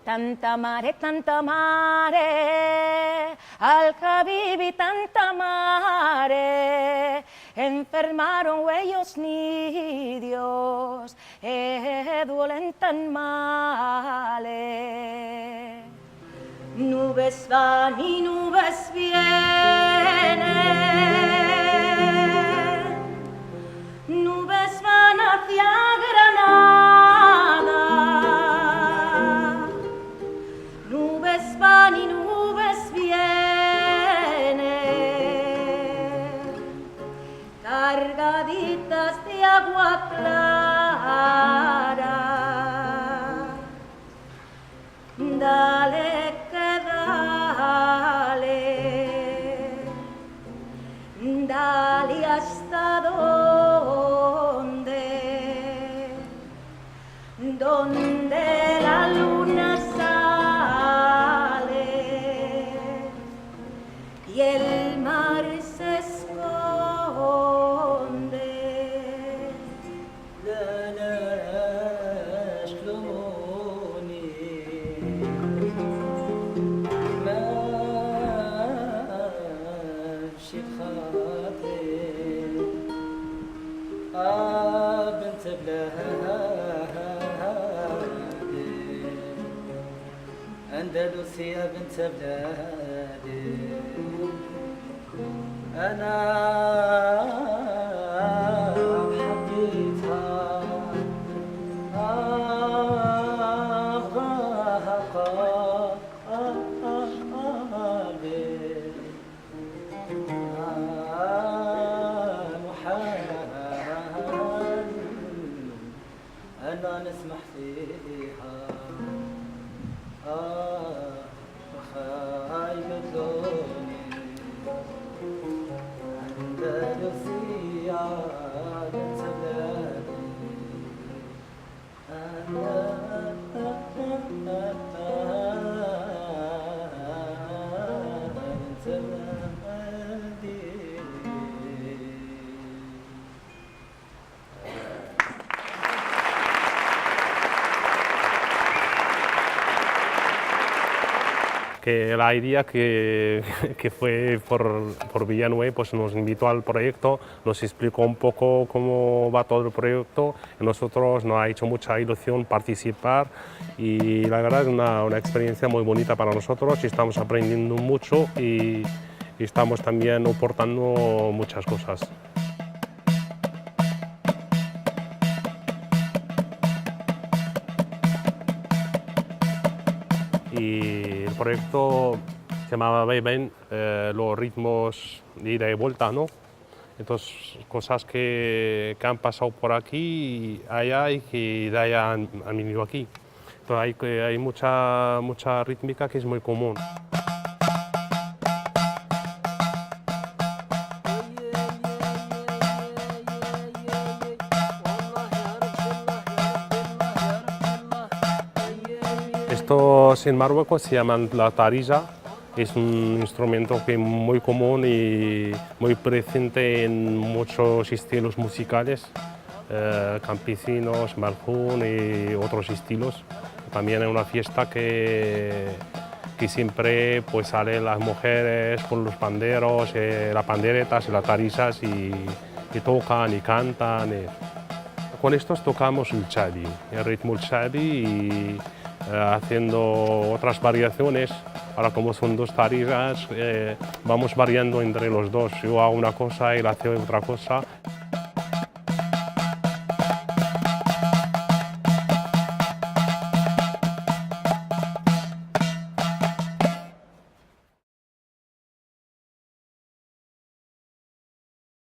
tanta mare, al Habibi tanta mare, enfermaron ellos ni Dios, duelen tan male. Nubes van y nubes vienen, nubes van hacia Granada, nubes van y nubes vienen, cargaditas de agua clara. Dale que dale, dale hasta donde la luna sale y el mar se esconde. بنت بلادي أندلسية بنت بلادي أنا حبيتها أنا نسمح فيها خايب لوني أندلسية بنت بلادي بنت بلادي. Que la idea que fue por Villanueva, pues nos invitó al proyecto, nos explicó un poco cómo va todo el proyecto, y nosotros nos ha hecho mucha ilusión participar y la verdad es una experiencia muy bonita para nosotros y estamos aprendiendo mucho y estamos también aportando muchas cosas. Y el proyecto se llamaba Vaivén, los ritmos de ida y vuelta, ¿no? Entonces, cosas que han pasado por aquí y allá y que de allá han venido aquí. Entonces, hay mucha rítmica que es muy común. Estos en Marruecos se llaman la tarija, es un instrumento que es muy común y muy presente en muchos estilos musicales, campesinos, marjún y otros estilos. También es una fiesta que siempre pues, salen las mujeres con los panderos, las panderetas y las tarijas y tocan y cantan. Con estos tocamos el chabi, el ritmo del chabi y haciendo otras variaciones. Ahora como son dos tarijas, vamos variando entre los dos. Yo hago una cosa y él hace otra cosa.